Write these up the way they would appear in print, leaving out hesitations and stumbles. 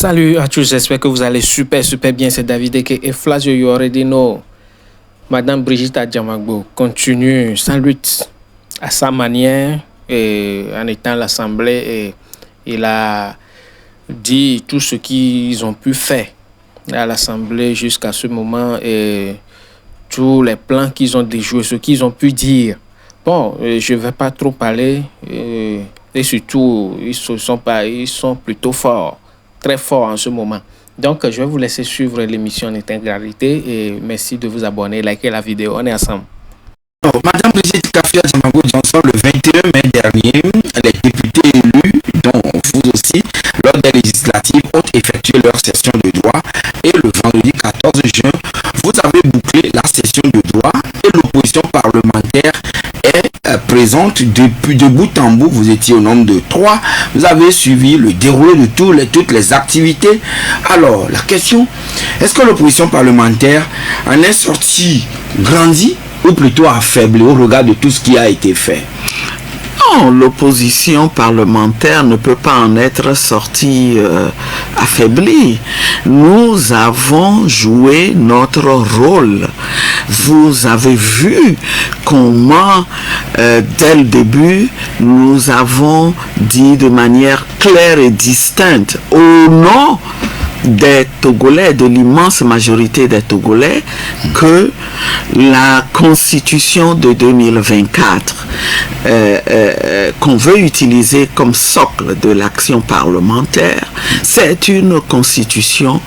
Salut à tous, j'espère que vous allez super bien. C'est David et Flavio, you already know. Madame Brigitte Adjamagbo continue sa lutte à sa manière et en étant à l'Assemblée et il a dit tout ce qu'ils ont pu faire à l'Assemblée jusqu'à ce moment et tous les plans qu'ils ont déjoués, ce qu'ils ont pu dire. Bon, je ne vais pas trop parler et surtout, ils sont plutôt forts, très forts en ce moment. Donc, je vais vous laisser suivre l'émission en intégralité et merci de vous abonner, liker la vidéo. On est ensemble. Madame Brigitte Adjamagbo Johnson, le 21 mai dernier, les députés élus, dont vous aussi, lors des législatives, ont effectué leur session de droit et le vendredi 14 juin, vous avez bouclé la session de droit et l'opposition parlementaire est présente depuis de bout en bout. Vous étiez au nombre de 3. Vous avez suivi le déroulé de toutes les activités. Alors, la question, est-ce que l'opposition parlementaire en est sortie grandie ou plutôt affaiblie au regard de tout ce qui a été fait? Non, l'opposition parlementaire ne peut pas en être sortie affaiblie. Nous avons joué notre rôle. Vous avez vu comment, dès le début, nous avons dit de manière claire et distincte, au nom des Togolais, de l'immense majorité des Togolais, que la constitution de 2024 qu'on veut utiliser comme socle de l'action parlementaire, c'est une constitution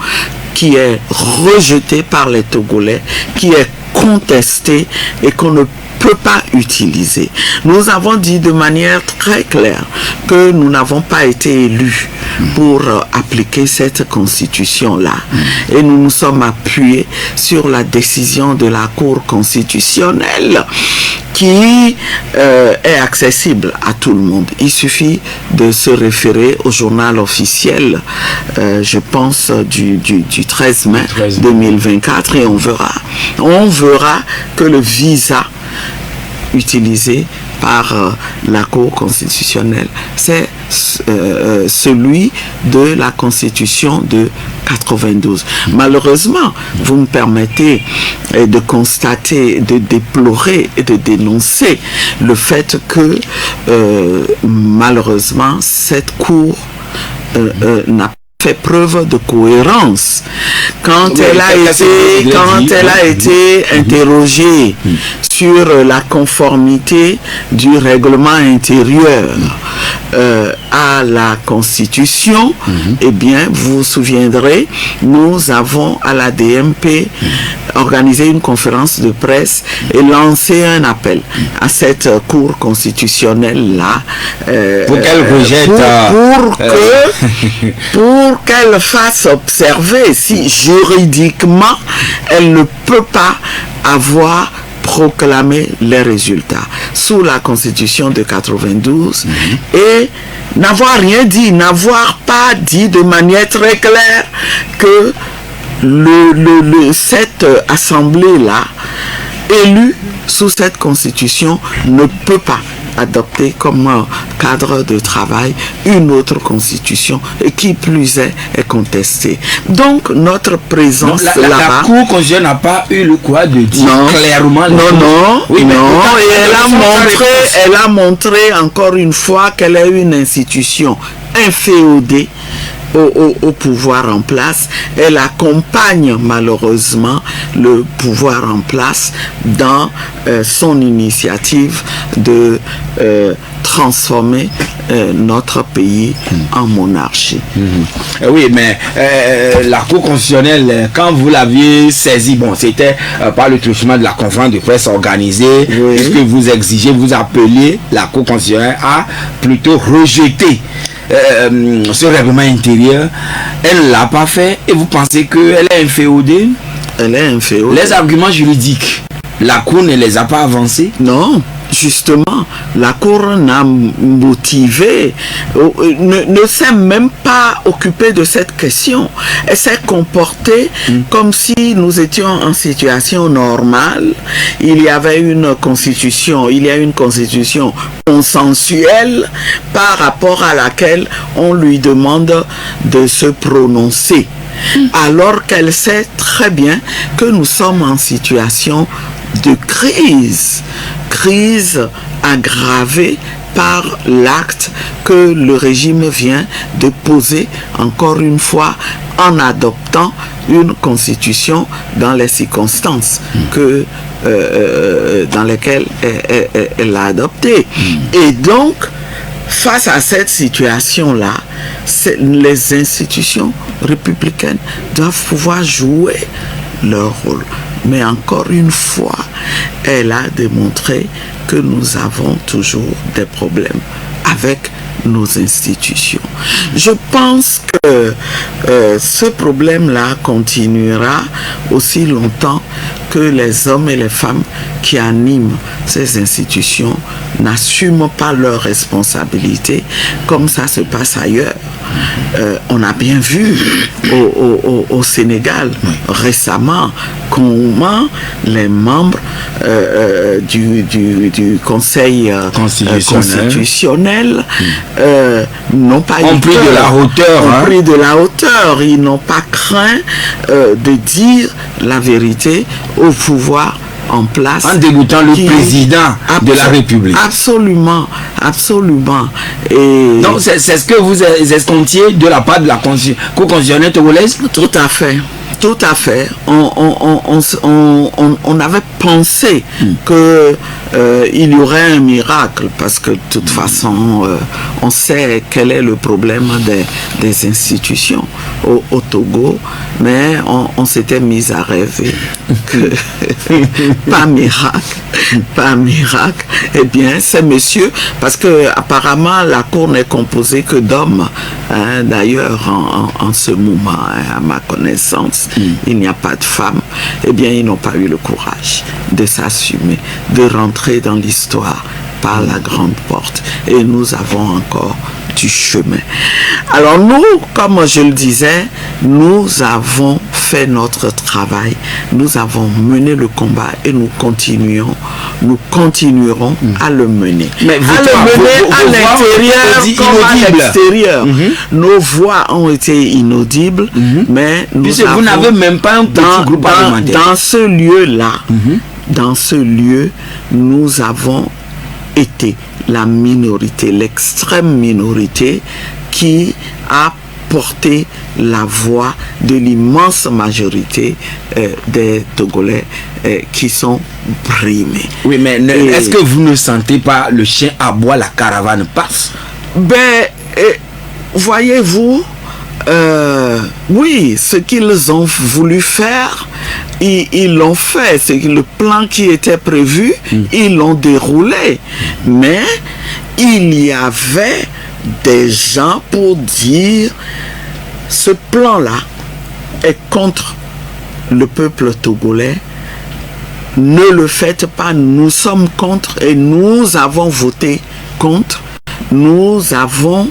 qui est rejetée par les Togolais, qui est contestée et qu'on ne peut pas utiliser. Nous avons dit de manière très claire que nous n'avons pas été élus pour appliquer cette constitution-là. Et nous nous sommes appuyés sur la décision de la Cour constitutionnelle qui est accessible à tout le monde. Il suffit de se référer au journal officiel, je pense, du 13 mai 2024 et on verra que le visa utilisé par la Cour constitutionnelle, c'est celui de la Constitution de 92. Malheureusement, vous me permettez de constater, de déplorer et de dénoncer le fait que malheureusement cette Cour n'a fait preuve de cohérence quand elle a été interrogée sur la conformité du règlement intérieur à la Constitution. Eh bien, vous vous souviendrez, nous avons à la DMP organisé une conférence de presse et lancé un appel à cette Cour constitutionnelle-là pour qu'elle rejette pour qu'elle fasse observer si juridiquement elle ne peut pas avoir proclamé les résultats sous la Constitution de 92 et n'avoir rien dit, n'avoir pas dit de manière très claire que cette assemblée-là, élue sous cette Constitution, ne peut pas adopter comme cadre de travail une autre constitution et qui plus est contestée. Donc notre présence la Cour constitutionnelle n'a pas eu le courage de dire clairement et elle a montré encore une fois qu'elle est une institution inféodée au pouvoir en place. Elle accompagne malheureusement le pouvoir en place dans son initiative de transformer notre pays en monarchie. Oui, mais la Cour constitutionnelle, quand vous l'aviez saisi, bon, c'était par le truchement de la conférence de presse organisée, puisque vous exigez, vous appelez la Cour constitutionnelle à plutôt rejeter ce règlement intérieur. Elle ne l'a pas fait et vous pensez qu'elle est inféodée? Elle est inféodée. Les arguments juridiques, la Cour ne les a pas avancés? Non. justement, la Cour n'a motivé, ne s'est même pas occupée de cette question. Elle s'est comportée comme si nous étions en situation normale. Il y avait une constitution, il y a une constitution consensuelle par rapport à laquelle on lui demande de se prononcer. Alors qu'elle sait très bien que nous sommes en situation de crise aggravée par l'acte que le régime vient de poser, encore une fois, en adoptant une constitution dans les circonstances dans lesquelles elle l'a adoptée. Et donc, face à cette situation-là, les institutions républicaines doivent pouvoir jouer leur rôle. Mais encore une fois, elle a démontré que nous avons toujours des problèmes avec nos institutions. Je pense que ce problème-là continuera aussi longtemps que les hommes et les femmes qui animent ces institutions n'assument pas leurs responsabilités comme ça se passe ailleurs. On a bien vu au Sénégal récemment comment les membres du Conseil constitutionnel n'ont pas pris de la hauteur. Pris de la hauteur. Ils n'ont pas craint de dire la vérité au pouvoir en place. En dégoûtant le président de la République. Absolument, absolument. Et donc c'est ce que vous escomptiez de la part de la Cour constitutionnelle togolaise? Tout à fait. Tout à fait. On avait pensé que il y aurait un miracle parce que de toute façon, on sait quel est le problème des institutions au Togo, mais on s'était mis à rêver que pas miracle. Eh bien, c'est monsieur, parce que apparemment la Cour n'est composée que d'hommes. D'ailleurs, en ce moment, à ma connaissance, il n'y a pas de femmes. Eh bien, ils n'ont pas eu le courage de s'assumer, de rentrer dans l'histoire par la grande porte. Et nous avons encore du chemin. Alors nous, comme je le disais, nous avons fait notre travail, nous avons mené le combat et nous continuerons à le mener. Mais à l'intérieur comme à l'extérieur. Nos voix ont été inaudibles, mais vous n'avez même pas un petit groupe parlementaire. Dans ce lieu-là, dans ce lieu, nous avons été la minorité, l'extrême minorité qui a porté la voix de l'immense majorité des Togolais qui sont brimés. Oui, mais est-ce que vous ne sentez pas le chien aboie, la caravane passe? Ben, voyez-vous, oui, ce qu'ils ont voulu faire, ils l'ont fait. C'est le plan qui était prévu, ils l'ont déroulé. Mais il y avait des gens pour dire ce plan-là est contre le peuple togolais. Ne le faites pas, nous sommes contre et nous avons voté contre. Nous avons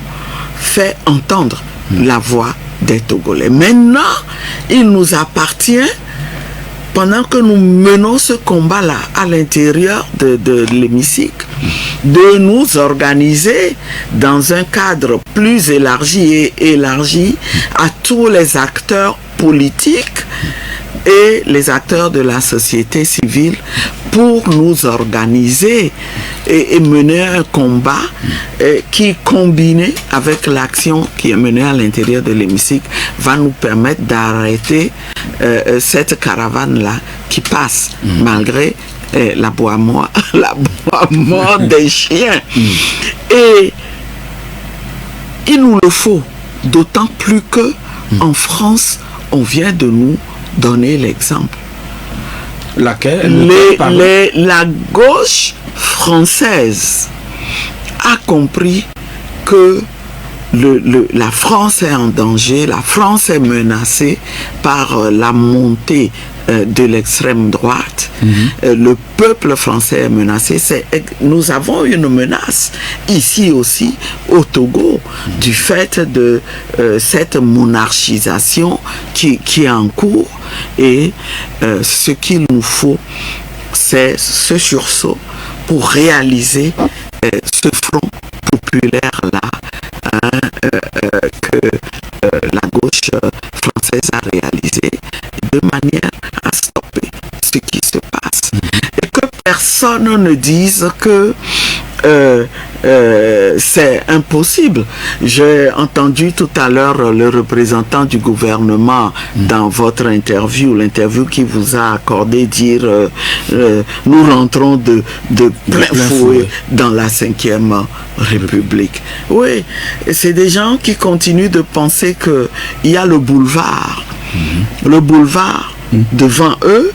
fait entendre la voix des Togolais. Maintenant, il nous appartient, pendant que nous menons ce combat-là à l'intérieur de l'hémicycle, de nous organiser dans un cadre plus élargi à tous les acteurs politiques et les acteurs de la société civile pour nous organiser et mener un combat qui, combiné avec l'action qui est menée à l'intérieur de l'hémicycle, va nous permettre d'arrêter cette caravane-là qui passe malgré l'aboiement des chiens. Et il nous le faut, d'autant plus que en France, on vient de nous donner l'exemple. Laquelle? La gauche française a compris que la France est en danger, la France est menacée par la montée de l'extrême droite. Le peuple français est menacé. Nous avons une menace ici aussi au Togo du fait de cette monarchisation qui est en cours. Et ce qu'il nous faut, c'est ce sursaut pour réaliser ce front populaire-là que la gauche française a réalisé de manière à stopper ce qui se passe. Et que personne ne dise que c'est impossible. J'ai entendu tout à l'heure le représentant du gouvernement dans votre interview, l'interview qui vous a accordé, dire nous rentrons de plein fouet dans la 5e République. Oui, c'est des gens qui continuent de penser qu'il y a le boulevard. Le boulevard devant eux,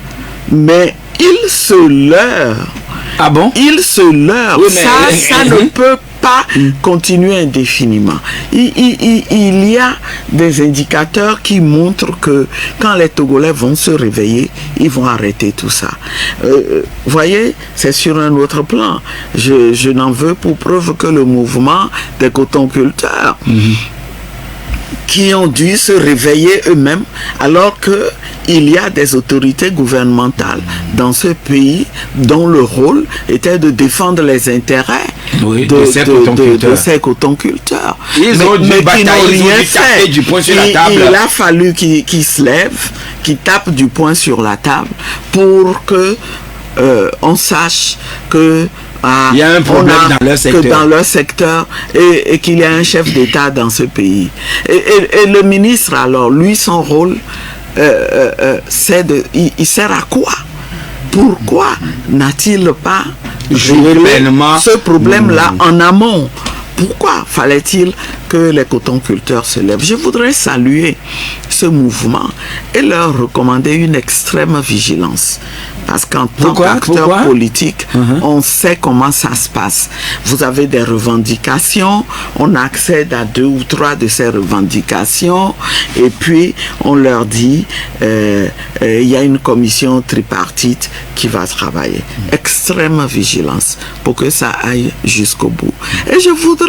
mais ils se leurrent. Ah bon? Ils se leurrent. Oui, ça ne peut pas continuer indéfiniment. Il y a des indicateurs qui montrent que quand les Togolais vont se réveiller, ils vont arrêter tout ça. Voyez, c'est sur un autre plan. Je n'en veux pour preuve que le mouvement des cotonculteurs qui ont dû se réveiller eux-mêmes alors qu'il y a des autorités gouvernementales dans ce pays dont le rôle était de défendre les intérêts de ces cotonculteurs. Ils ont dû batailler, ils ont dû taper du poing sur la table. Il a fallu qu'ils se lèvent, qu'ils tapent du poing sur la table pour que on sache que il y a un problème dans leur secteur et qu'il y a un chef d'État dans ce pays. Et le ministre, alors, lui, son rôle, il sert à quoi? Pourquoi n'a-t-il pas réglé ce problème-là en amont? Pourquoi fallait-il que les cotonculteurs se lèvent? Je voudrais saluer ce mouvement et leur recommander une extrême vigilance. Parce qu'en tant qu'acteur politique, on sait comment ça se passe. Vous avez des revendications, on accède à 2 ou 3 de ces revendications, et puis on leur dit, il y a une commission tripartite qui va travailler. Extrême vigilance pour que ça aille jusqu'au bout. Et je voudrais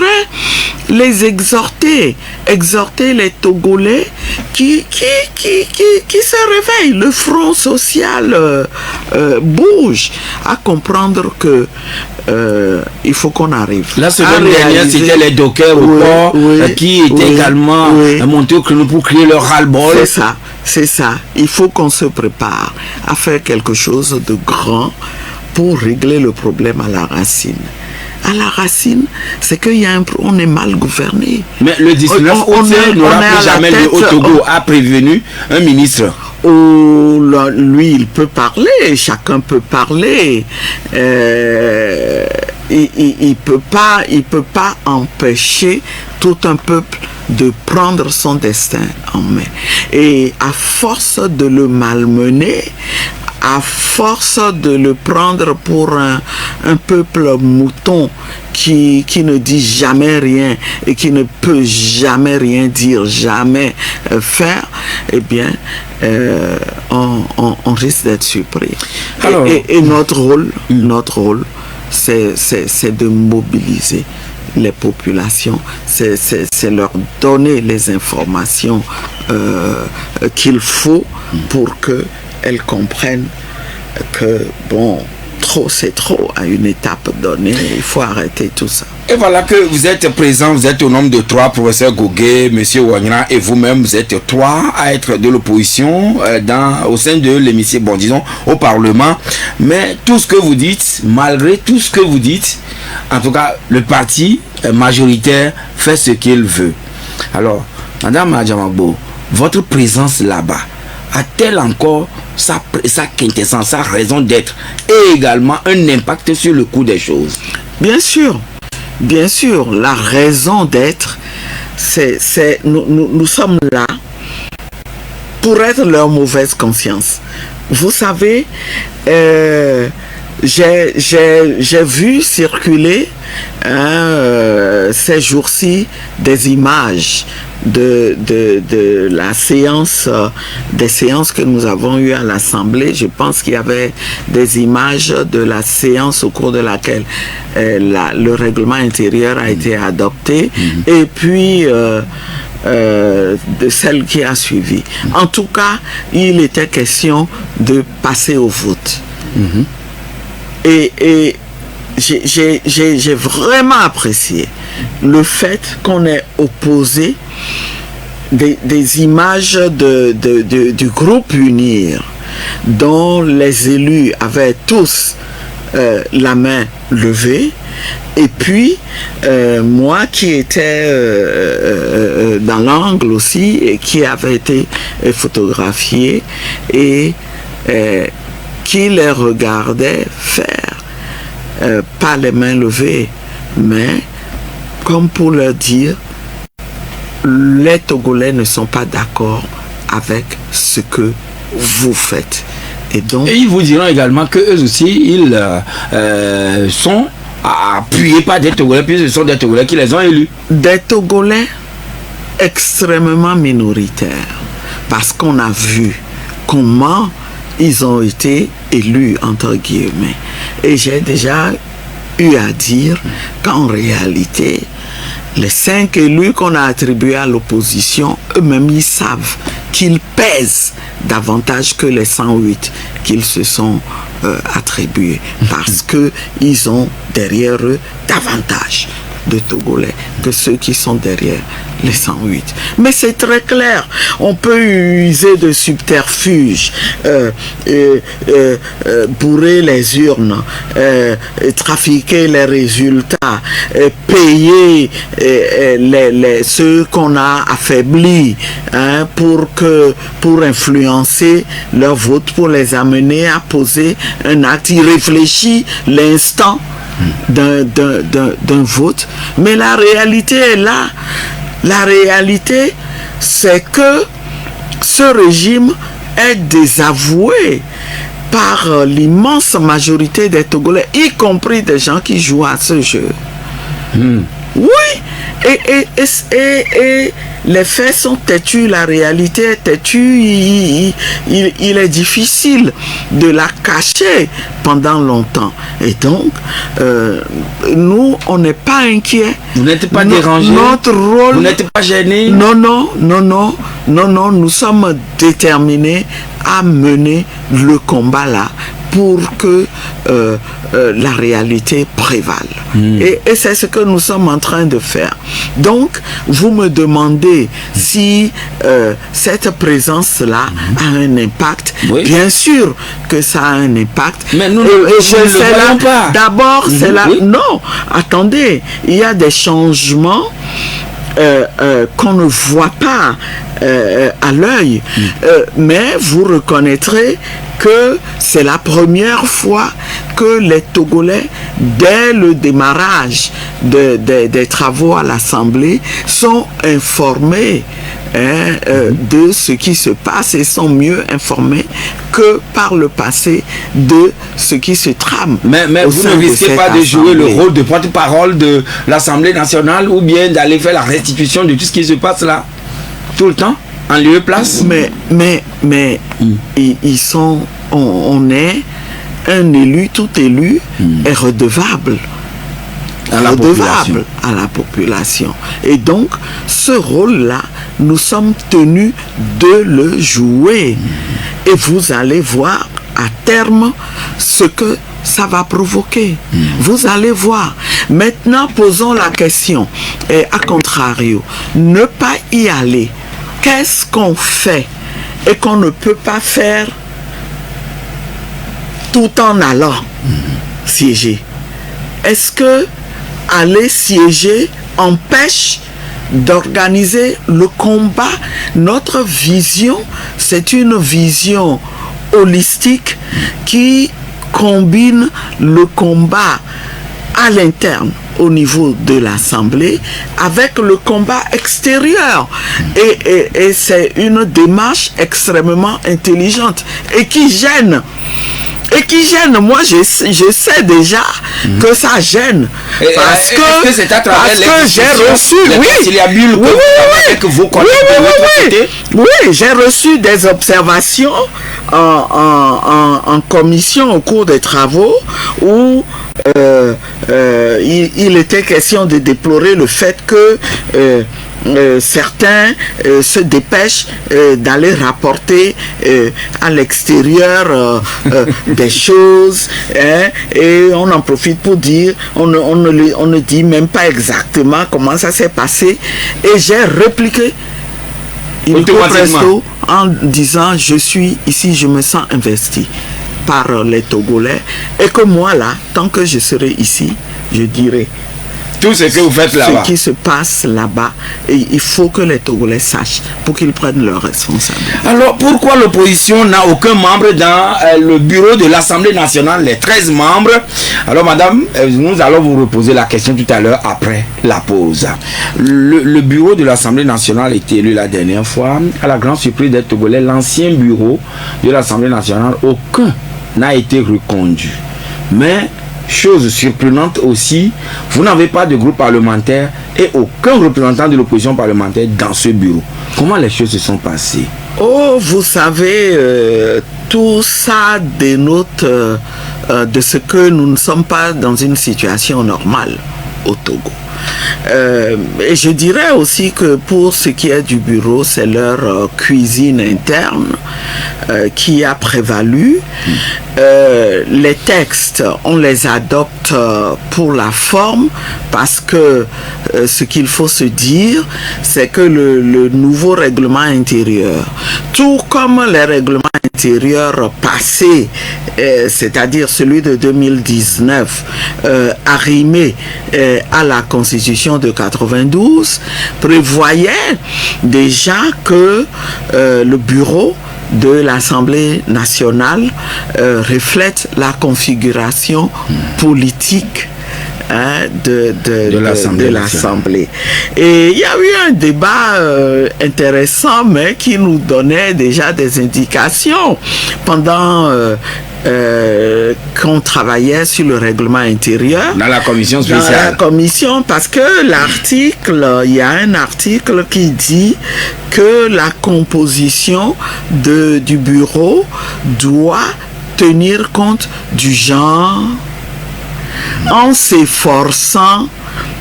les exhorter les Togolais qui se réveillent. Le front social bouge à comprendre que il faut qu'on arrive. La semaine dernière, c'était les dockers au port qui étaient également montés au créneau pour crier leur ras-le-bol. C'est ça. Il faut qu'on se prépare à faire quelque chose de grand pour régler le problème à la racine. À la racine, c'est qu'on est mal gouverné. Mais le 19 août, n'aura plus jamais le Haut-Togo a prévenu un ministre. Lui, il peut parler, chacun peut parler. Il peut pas empêcher tout un peuple de prendre son destin en main. Et à force de le malmener, à force de le prendre pour un peuple mouton qui ne dit jamais rien et qui ne peut jamais rien dire, jamais faire, eh bien, on risque d'être surpris. Alors, et notre rôle, c'est de mobiliser les populations, c'est leur donner les informations qu'il faut pour qu'elles comprennent que, bon, trop c'est trop à une étape donnée, il faut arrêter tout ça. Et voilà que vous êtes présent, vous êtes au nombre de 3, professeur Gogué, monsieur Ouagnara, et vous-même, vous êtes 3 à être de l'opposition au sein de l'hémicycle, bon, disons, au Parlement. Mais tout ce que vous dites, malgré tout ce que vous dites, en tout cas, le parti majoritaire fait ce qu'il veut. Alors, Madame Adjamagbo, votre présence là-bas a-t-elle encore sa quintessence, sa raison d'être et également un impact sur le cours des choses? Bien sûr, la raison d'être, nous sommes là pour être leur mauvaise conscience. Vous savez, j'ai vu circuler ces jours-ci des images de la séance, des séances que nous avons eues à l'Assemblée. Je pense qu'il y avait des images de la séance au cours de laquelle le règlement intérieur a été adopté, et puis de celle qui a suivi. En tout cas, il était question de passer au vote. Et j'ai vraiment apprécié le fait qu'on ait opposé des images du groupe Unir, dont les élus avaient tous la main levée, et puis moi qui étais dans l'angle aussi, et qui avait été photographié, et qui les regardait faire, pas les mains levées, mais comme pour leur dire, les Togolais ne sont pas d'accord avec ce que vous faites. Et ils vous diront également qu'eux aussi, ils sont appuyés par des Togolais, puis ce sont des Togolais qui les ont élus. Des Togolais extrêmement minoritaires, parce qu'on a vu comment ils ont été élus, entre guillemets. Et j'ai déjà eu à dire qu'en réalité, les 5 élus qu'on a attribués à l'opposition, eux-mêmes, ils savent qu'ils pèsent davantage que les 108 qu'ils se sont attribués, parce qu'ils ont derrière eux davantage de Togolais que ceux qui sont derrière les 108. Mais c'est très clair, on peut user de subterfuges, bourrer les urnes, trafiquer les résultats, payer ceux qu'on a affaiblis, pour influencer leur vote, pour les amener à poser un acte irréfléchi l'instant d'un vote. Mais la réalité est là. La réalité, c'est que ce régime est désavoué par l'immense majorité des Togolais, y compris des gens qui jouent à ce jeu. Oui, et les faits sont têtus, la réalité est têtue, il est difficile de la cacher pendant longtemps. Et donc, nous, on n'est pas inquiets. Vous n'êtes pas dérangés. Notre rôle... Vous n'êtes pas gênés. Non, nous sommes déterminés à mener le combat là pour que la réalité prévale. Et c'est ce que nous sommes en train de faire. Donc, vous me demandez si cette présence-là a un impact. Oui. Bien sûr que ça a un impact. Mais nous ne le voyons pas. D'abord, c'est là... Oui. Non, attendez, il y a des changements qu'on ne voit pas à l'œil, mais vous reconnaîtrez que c'est la première fois que les Togolais, dès le démarrage des travaux à l'Assemblée, sont informés de ce qui se passe et sont mieux informés que par le passé de ce qui se trame. Mais vous ne risquez pas de jouer le rôle de porte-parole de l'Assemblée nationale, ou bien d'aller faire la restitution de tout ce qui se passe là, tout le temps, en lieu et place? Mais ils sont... On est un élu, tout élu est redevable. À la population. Et donc, ce rôle-là, nous sommes tenus de le jouer. Et vous allez voir à terme ce que ça va provoquer. Vous allez voir. Maintenant, posons la question. Et à contrario, ne pas y aller. Qu'est-ce qu'on fait et qu'on ne peut pas faire tout en allant siéger? Est-ce que aller siéger empêche d'organiser le combat? Notre vision, c'est une vision holistique qui combine le combat à l'interne au niveau de l'Assemblée avec le combat extérieur. Et c'est une démarche extrêmement intelligente et qui gêne Et qui gêne. Moi, je sais déjà que ça gêne. Parce que c'est à travers j'ai reçu, j'ai reçu des observations en commission au cours des travaux où il était question de déplorer le fait que certains se dépêchent d'aller rapporter à l'extérieur des choses, hein, et on en profite pour dire, on ne dit même pas exactement comment ça s'est passé, et j'ai répliqué presto en disant je suis ici, je me sens investi par les Togolais, et que moi là, tant que je serai ici, je dirai tout ce que vous faites là-bas. Ce qui se passe là-bas. Et il faut que les Togolais sachent pour qu'ils prennent leurs responsabilités. Alors, pourquoi l'opposition n'a aucun membre dans le bureau de l'Assemblée nationale, les 13 membres? Alors, madame, nous allons vous reposer la question tout à l'heure après la pause. Le bureau de l'Assemblée nationale a été élu la dernière fois. À la grande surprise des Togolais, l'ancien bureau de l'Assemblée nationale, aucun n'a été reconduit. Mais chose surprenante aussi, vous n'avez pas de groupe parlementaire et aucun représentant de l'opposition parlementaire dans ce bureau. Comment les choses se sont passées? Oh, vous savez, tout ça dénote de ce que nous ne sommes pas dans une situation normale au Togo. Et je dirais aussi que pour ce qui est du bureau, c'est leur cuisine interne qui a prévalu. Les textes, on les adopte pour la forme parce que ce qu'il faut se dire, c'est que le nouveau règlement intérieur, tout comme les règlements intérieurs passés, c'est-à-dire celui de 2019, arrimé à la Constitution de 92, prévoyait déjà que le bureau de l'Assemblée nationale reflète la configuration politique de l'Assemblée. Et il y a eu un débat intéressant, mais qui nous donnait déjà des indications pendant qu'on travaillait sur le règlement intérieur. Dans la commission spéciale. Dans la commission, parce que l'article, il y a un article qui dit que la composition du bureau doit tenir compte du genre, en s'efforçant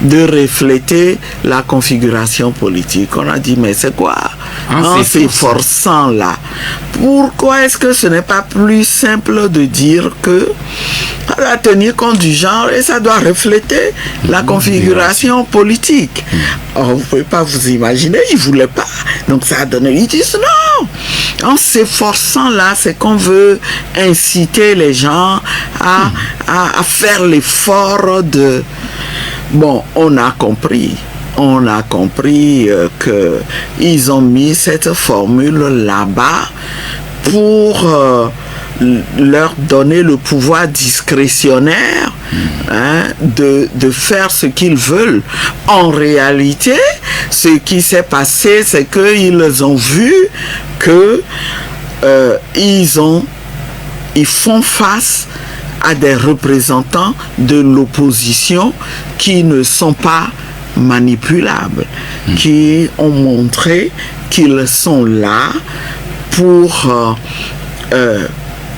de refléter la configuration politique. On a dit, mais c'est quoi? En s'efforçant là. Pourquoi est-ce que ce n'est pas plus simple de dire que ça doit tenir compte du genre et ça doit refléter la configuration politique? Alors, vous ne pouvez pas vous imaginer, ils ne voulaient pas. Donc ça a donné, ils disent non. En s'efforçant là, c'est qu'on veut inciter les gens à faire l'effort de... Bon, on a compris qu'ils ont mis cette formule là-bas pour leur donner le pouvoir discrétionnaire de faire ce qu'ils veulent. En réalité, ce qui s'est passé, c'est qu'ils ont vu que ils font face à des représentants de l'opposition qui ne sont pas manipulables, qui ont montré qu'ils sont là pour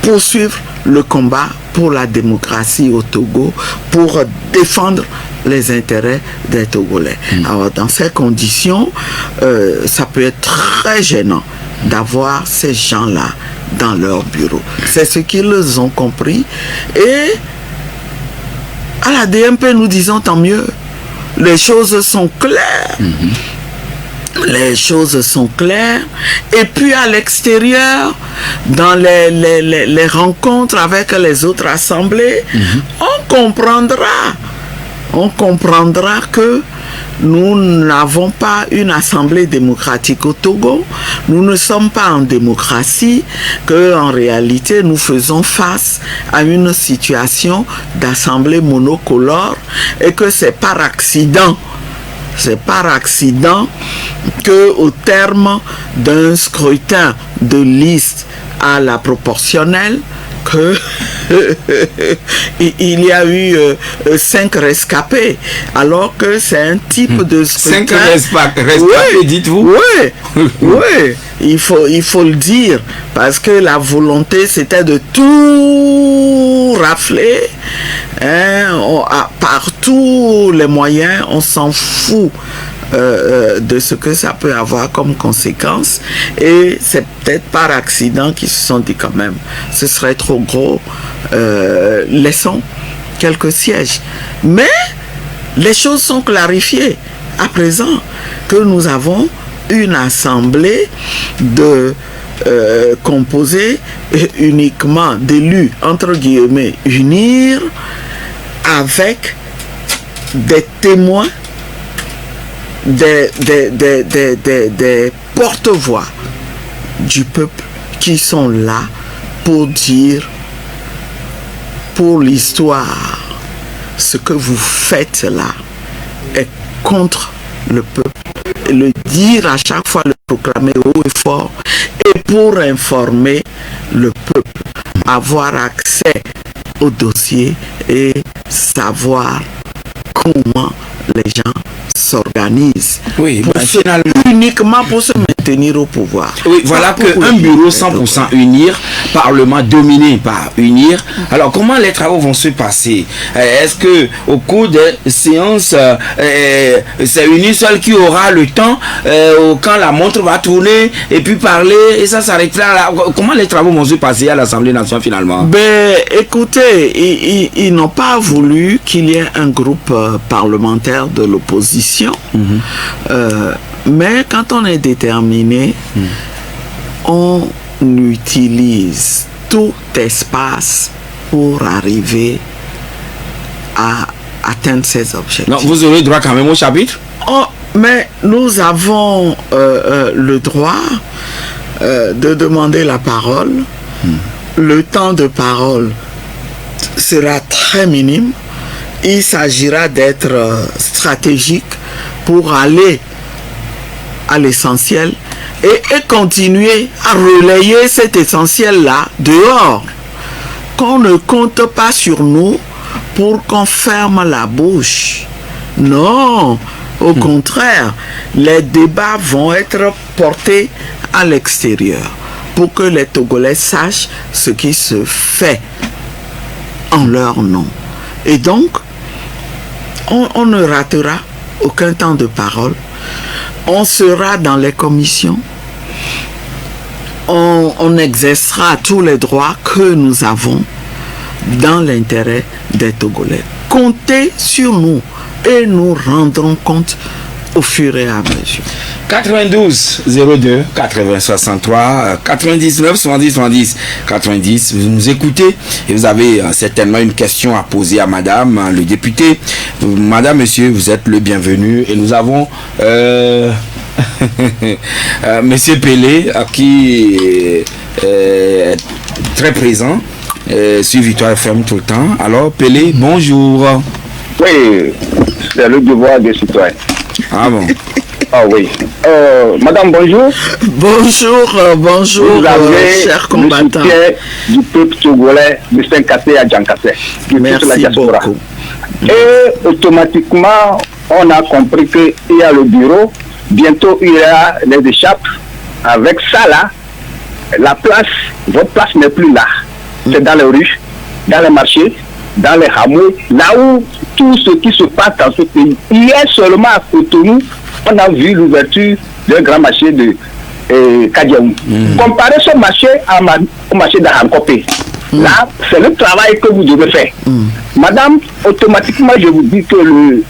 poursuivre le combat pour la démocratie au Togo, pour défendre les intérêts des Togolais. Alors, dans ces conditions, ça peut être très gênant d'avoir ces gens-là dans leur bureau. C'est ce qu'ils ont compris. Et à la DMP, nous disons tant mieux. Les choses sont claires. Les choses sont claires. Et puis à l'extérieur, dans les rencontres avec les autres assemblées, on comprendra que nous n'avons pas une assemblée démocratique au Togo, nous ne sommes pas en démocratie, qu'en réalité nous faisons face à une situation d'assemblée monocolore et que c'est par accident que au terme d'un scrutin de liste à la proportionnelle, que il y a eu 5 rescapés, alors que c'est un type de scrutin. 5 rescapés, Oui, dites-vous? Oui, oui, il faut le dire, parce que la volonté c'était de tout rafler, hein, par tous les moyens, on s'en fout de ce que ça peut avoir comme conséquence, et c'est peut-être par accident qu'ils se sont dit quand même ce serait trop gros, laissons quelques sièges. Mais les choses sont clarifiées à présent que nous avons une assemblée composée uniquement d'élus entre guillemets unir, avec des témoins, des porte-voix du peuple qui sont là pour dire, pour l'histoire, ce que vous faites là est contre le peuple, et le dire à chaque fois, le proclamer haut et fort, et pour informer le peuple, avoir accès au dossier et savoir comment les gens s'organisent, Oui, uniquement pour se maintenir au pouvoir. Oui, voilà qu'un bureau 100% unir, Parlement dominé par unir. Alors, comment les travaux vont se passer? Est-ce que au cours des séances, c'est unir seul qui aura le temps quand la montre va tourner et puis parler et ça s'arrêtera là? Comment les travaux vont se passer à l'Assemblée nationale finalement? Ben, écoutez, ils n'ont pas voulu qu'il y ait un groupe parlementaire de l'opposition. Mais quand on est déterminé, on utilise tout espace pour arriver à atteindre ces objectifs. Non, vous aurez droit quand même au chapitre? Mais nous avons le droit de demander la parole. Le temps de parole sera très minime. Il s'agira d'être stratégique pour aller à l'essentiel et continuer à relayer cet essentiel-là dehors. Qu'on ne compte pas sur nous pour qu'on ferme la bouche. Non, au contraire, les débats vont être portés à l'extérieur pour que les Togolais sachent ce qui se fait en leur nom. Et donc, on ne ratera aucun temps de parole. On sera dans les commissions. On exercera tous les droits que nous avons dans l'intérêt des Togolais. Comptez sur nous et nous rendrons compte au fur et à mesure. 92 02 80 63 99 70 70 90. Vous nous écoutez et vous avez certainement une question à poser à madame le député. Madame, monsieur, vous êtes le bienvenu et nous avons monsieur Pelé qui est très présent sur Victoire FM tout le temps. Alors Pelé, bonjour. Oui, c'est le devoir des citoyens. Ah bon. Ah oui. Madame, bonjour. Bonjour, vous avez chers combattants. Le soutien du peuple togolais de Saint-Cassé à Djankassé. Merci beaucoup. Et automatiquement, on a compris qu'il y a le bureau. Bientôt, il y a les échappes. Avec ça, là, la place, votre place n'est plus là. C'est dans les rues, dans les marchés, dans les hameaux, là où tout ce qui se passe dans ce pays. Hier seulement à Cotonou, on a vu l'ouverture d'un grand marché de Kadiaou. Comparez ce marché au marché d'Arankopé. Là, c'est le travail que vous devez faire. Madame, automatiquement, je vous dis que le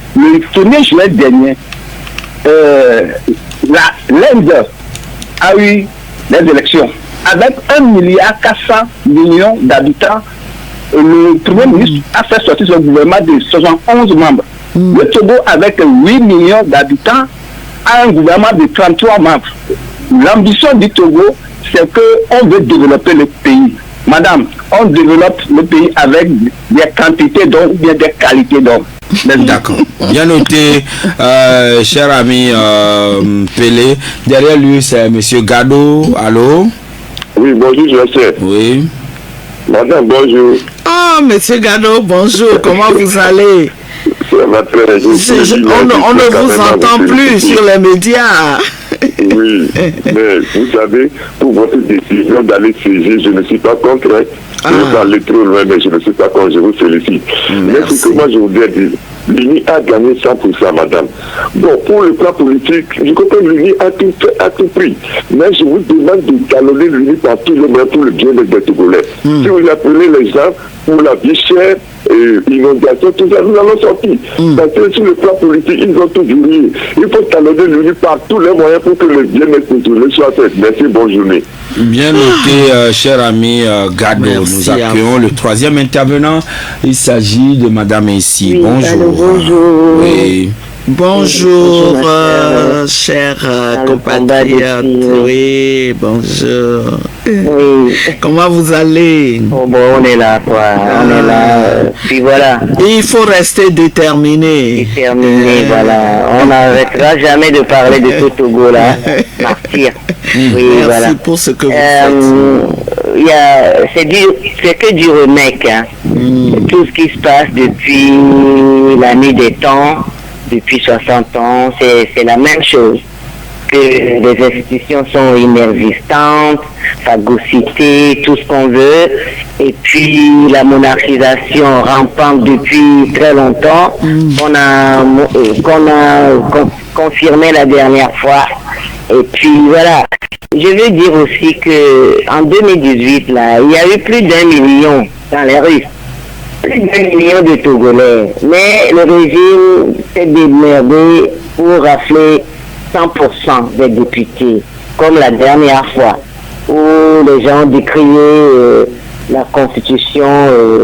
1er juillet dernier, l'Inde a eu les élections. Avec 1,4 milliard d'habitants, le Premier ministre a fait sortir son gouvernement de 71 membres. Le Togo, avec 8 millions d'habitants, a un gouvernement de 33 membres. L'ambition du Togo, c'est qu'on veut développer le pays. Madame, on développe le pays avec des quantités d'hommes ou bien des qualités d'hommes. D'accord. Bien noté, cher ami Pelé. Derrière lui, c'est M. Gado. Allô? Oui, bonjour, je sais. Oui. Madame, bonjour. Oh, monsieur Gado, bonjour. Comment vous allez? Ça va très bien. On ne vous entend plus sur les médias. Oui, mais vous savez, pour votre décision d'aller saisir, je ne suis pas contre. Je vais parler trop loin, mais je ne suis pas contre. Je vous félicite. Mais ce que moi je voudrais dire, l'UNI a gagné 100%, madame. Bon, pour le plan politique, je comprends que l'UNI a tout fait à tout prix. Mais je vous demande de talonner l'UNI par tout le monde pour le bien-être des Togolais. Si vous appelez les gens pour la vie chère, inondation, tout ça, nous allons sortir. Parce que sur le plan politique, ils ont tout verrouillé. Il faut talonner l'UNI par tous les moyens pour que le bien-être congolais soit fait. Merci, bonne journée. Bien noté, cher ami Gado. Merci, nous accueillons le troisième intervenant. Il s'agit de Madame Essi. Oui, bonjour. allô, bonjour. Oui. Bonjour, Bonjour, cher le compatriote. combat Oui, bonjour. Oui. Comment vous allez? Oh, bon, on est là, quoi. On est là. Puis voilà. Il faut rester déterminé. C'est terminé, voilà. On n'arrêtera jamais de parler de ce Togo là. Partir. Oui, Merci voilà. pour ce que vous faites. C'est que du remake. Hein. Tout ce qui se passe depuis la nuit des temps, depuis 60 ans, c'est la même chose. Que les institutions sont inexistantes, phagocytées, tout ce qu'on veut, et puis la monarchisation rampante depuis très longtemps, qu'on a confirmé la dernière fois. Et puis voilà. Je veux dire aussi que en 2018, là, il y a eu plus d'1 million dans les rues. Plus d'1 million de Togolais. Mais le régime s'est démerdé pour rafler 100% des députés, comme la dernière fois, où les gens décriaient la constitution,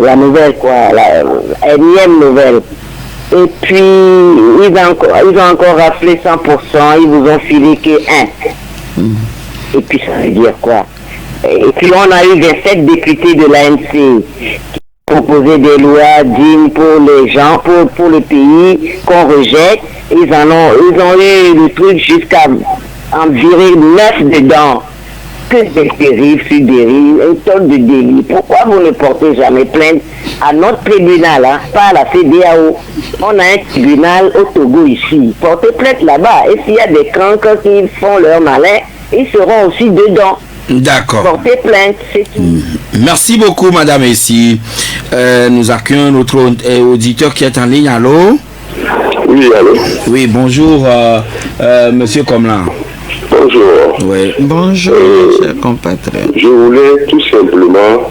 la nouvelle quoi, la énième nouvelle. Et puis, ils ont encore raflé 100%, ils vous ont filé que 1. Et puis, ça veut dire quoi? Et puis, on a eu 27 députés de l'ANC qui proposaient des lois dignes pour les gens, pour le pays, qu'on rejette. Ils ont eu le truc jusqu'à en virer 9 dedans. Que des dérives sur dérives, un tonne de délits. Pourquoi vous ne portez jamais plainte à notre tribunal, hein, pas à la CEDEAO? On a un tribunal au Togo ici. Portez plainte là-bas. Et s'il y a des cancres qui font leur malin, ils seront aussi dedans. D'accord. Portez plainte, c'est tout. Merci beaucoup, Madame Essi. Nous accueillons notre auditeur qui est en ligne. Allô? Oui, allô? Oui, bonjour, Monsieur Komlan. Bonjour. Oui. Bonjour, cher compatriote. Je voulais tout simplement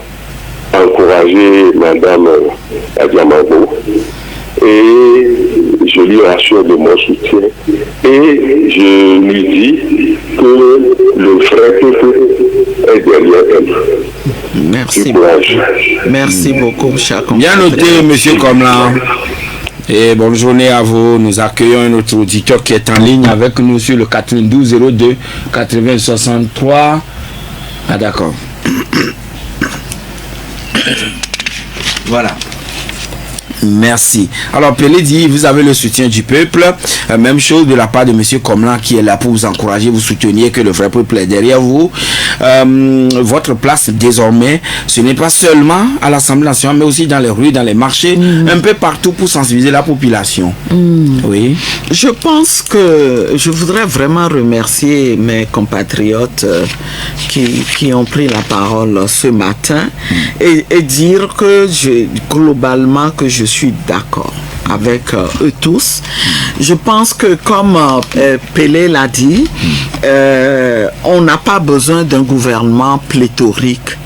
encourager Madame Adiamabo et je lui assure de mon soutien et je lui dis que le vrai peuple est derrière elle. Merci. Merci beaucoup, cher compatriote. Bien noté, Monsieur Komlan. Et bonne journée à vous. Nous accueillons un autre auditeur qui est en ligne avec nous sur le 92 02 80 63. Ah d'accord. Voilà. Merci. Alors, Pelé dit, vous avez le soutien du peuple. Même chose de la part de Monsieur Komlan qui est là pour vous encourager, vous soutenir que le vrai peuple est derrière vous. Votre place désormais, ce n'est pas seulement à l'Assemblée nationale, mais aussi dans les rues, dans les marchés, un peu partout pour sensibiliser la population. Oui. Je pense que je voudrais vraiment remercier mes compatriotes qui ont pris la parole ce matin et dire que globalement que je suis d'accord avec eux tous. Je pense que comme Pelé l'a dit, on n'a pas besoin d'un gouvernement pléthorique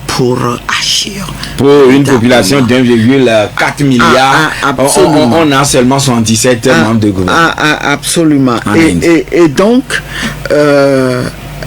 pour agir. Pour une population d'1,4 milliard, on a seulement 77 membres de gouvernement. Absolument. Et donc,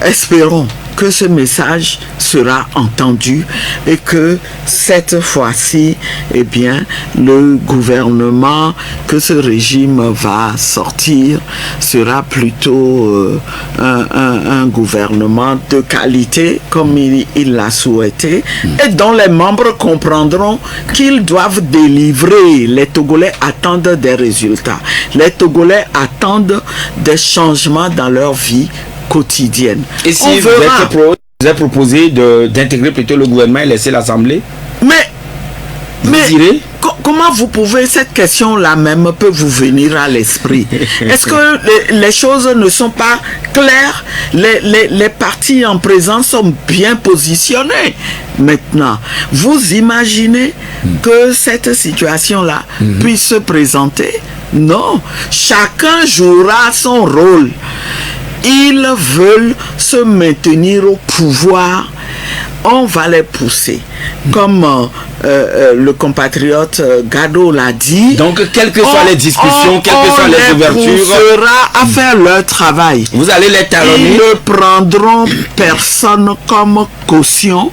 espérons que ce message sera entendu et que cette fois-ci, eh bien, le gouvernement que ce régime va sortir sera plutôt un gouvernement de qualité comme il l'a souhaité et dont les membres comprendront qu'ils doivent délivrer. Les Togolais attendent des résultats. Les Togolais attendent des changements dans leur vie quotidienne. Et si vous êtes pro, a proposé d'intégrer plutôt le gouvernement et laisser l'Assemblée. Mais direz? Comment vous pouvez, cette question-là même peut vous venir à l'esprit? Est-ce que les choses ne sont pas claires? Les partis en présence sont bien positionnés. Maintenant, vous imaginez que cette situation-là puisse se présenter? Non, chacun jouera son rôle. Ils veulent se maintenir au pouvoir. On va les pousser. Comme le compatriote Gado l'a dit. Donc, quelles que soient les discussions, quelles que soient les ouvertures, on les poussera à faire leur travail. Vous allez les talonner. Ils ne prendront personne comme caution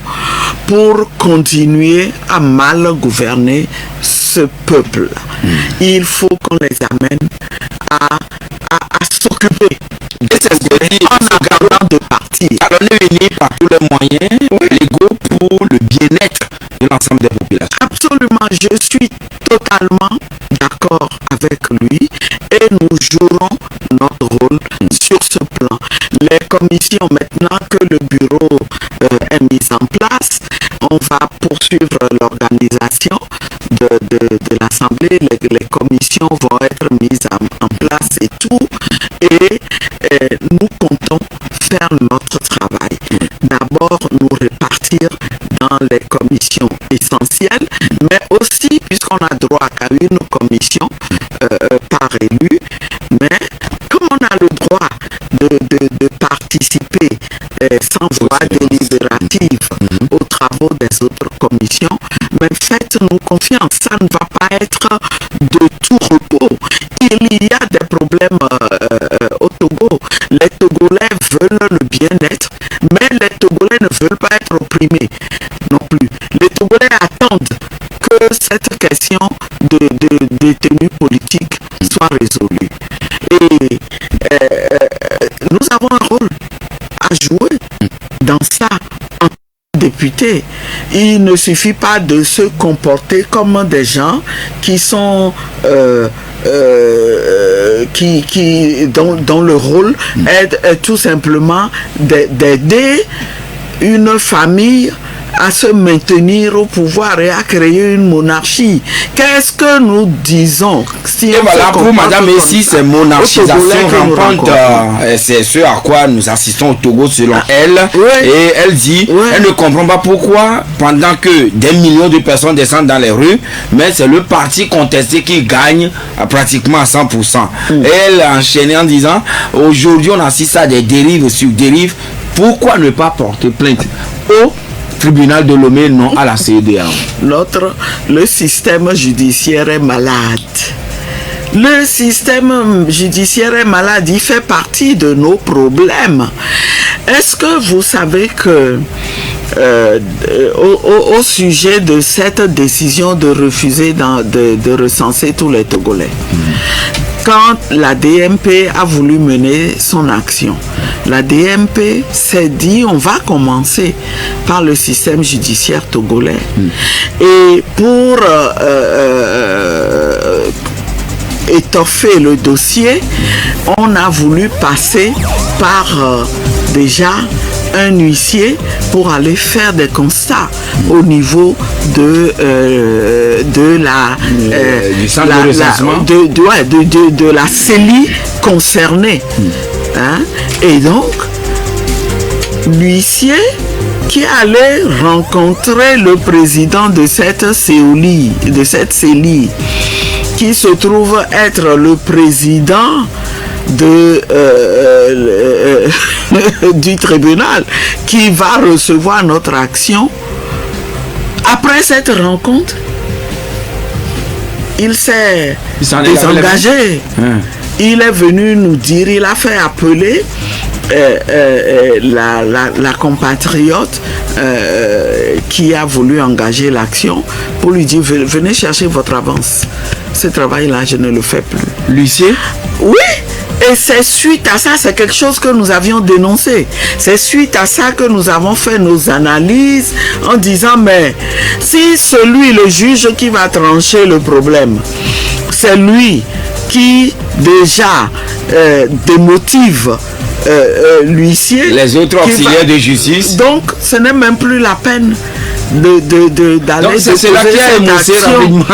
pour continuer à mal gouverner ce peuple. Il faut qu'on les amène à s'occuper. En attendant de partir. Alors, on est unis par tous les moyens légaux pour le bien-être de l'ensemble des populations. Absolument, je suis totalement d'accord avec lui et nous jouerons notre rôle sur ce plan. Les commissions, maintenant que le bureau est mis en place, on va poursuivre l'organisation de l'Assemblée. Les commissions vont être mises en place et tout. Et nous comptons faire notre travail. D'abord, nous répartir dans les commissions essentielles, mais aussi, puisqu'on a droit qu'à une commission par élu, mais comme on a le droit de participer sans voix délibérative aux travaux des autres commissions, mais faites-nous confiance, ça ne va pas être de tout repos. Il y a des problèmes au Togo. Les Togolais veulent le bien-être, mais les Togolais ne veulent pas être opprimés non plus. Les Togolais attendent que cette question de détenus politiques soit résolue. Et nous avons un rôle à jouer dans ça. En député, il ne suffit pas de se comporter comme des gens qui sont dont le rôle est tout simplement d'aider une famille à se maintenir au pouvoir et à créer une monarchie. Qu'est-ce que nous disons? Si et voilà, pour Madame Messi, ces monarchisations rampante, c'est ce à quoi nous assistons au Togo selon elle. Et elle dit, elle ne comprend pas pourquoi, pendant que des millions de personnes descendent dans les rues, mais c'est le parti contesté qui gagne pratiquement à 100%. Et elle a enchaîné en disant, aujourd'hui on assiste à des dérives sur dérives, pourquoi ne pas porter plainte au tribunal de Lomé, non à la CEDEAO? Le système judiciaire est malade. Le système judiciaire est malade, il fait partie de nos problèmes. Est-ce que vous savez que au sujet de cette décision de refuser de recenser tous les Togolais, quand la DMP a voulu mener son action, la DMP s'est dit on va commencer par le système judiciaire togolais. Et pour étoffer le dossier, on a voulu passer par déjà un huissier pour aller faire des constats au niveau de la CELI concernée. Hein? Et donc, l'huissier qui allait rencontrer le président de cette CELI, qui se trouve être le président du tribunal, qui va recevoir notre action. Après cette rencontre, il s'est désengagé. Il est venu nous dire, il a fait appeler la compatriote qui a voulu engager l'action pour lui dire, venez chercher votre avance. Ce travail-là, je ne le fais plus. L'huissier? Oui. Et c'est suite à ça, c'est quelque chose que nous avions dénoncé. C'est suite à ça que nous avons fait nos analyses en disant, mais si le juge qui va trancher le problème, c'est lui qui déjà démotive l'huissier. Les autres auxiliaires de justice. Donc, ce n'est même plus la peine d'aller. Donc, c'est cela qui a émoussé rapidement.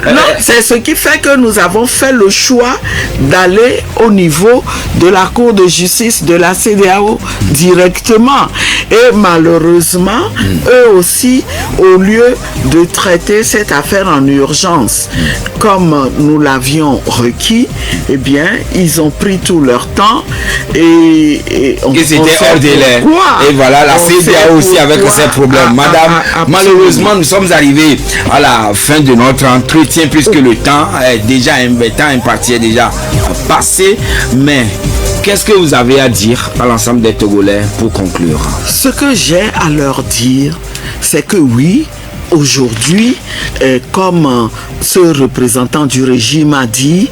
Non, c'est ce qui fait que nous avons fait le choix d'aller au niveau de la Cour de justice de la CEDEAO directement. Et malheureusement, eux aussi, au lieu de traiter cette affaire en urgence, comme nous l'avions requis, eh bien, ils ont pris tout leur temps et c'était hors délai. Et voilà, la CEDEAO aussi avec ses problèmes. Madame, malheureusement, nous sommes arrivés à la fin de notre entretien puisque le temps est déjà imparti, est déjà passé. Mais qu'est-ce que vous avez à dire à l'ensemble des Togolais pour conclure? Ce que j'ai à leur dire, c'est que oui, aujourd'hui, comme ce représentant du régime a dit,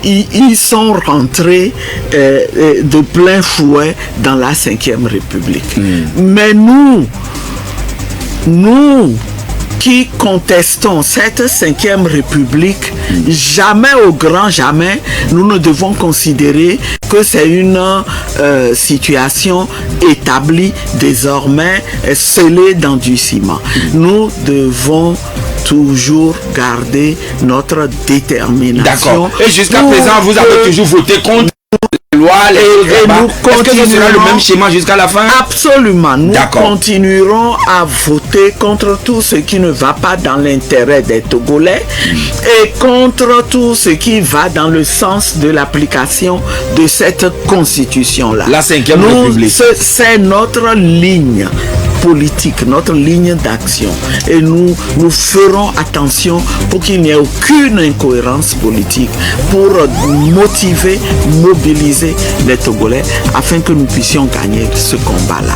ils sont rentrés de plein fouet dans la 5e République. Mais nous qui contestons cette 5e République, jamais au grand jamais, nous ne devons considérer que c'est une situation établie désormais, scellée dans du ciment. Nous devons toujours garder notre détermination. D'accord. Et jusqu'à présent, vous avez toujours voté contre la loi, est-ce que ce sera le même schéma jusqu'à la fin? Absolument. Nous continuerons à voter contre tout ce qui ne va pas dans l'intérêt des Togolais et contre tout ce qui va dans le sens de l'application de cette constitution-là. La 5e République. C'est notre ligne politique, notre ligne d'action. Et nous ferons attention pour qu'il n'y ait aucune incohérence politique, pour motiver, mobiliser les Togolais afin que nous puissions gagner ce combat-là.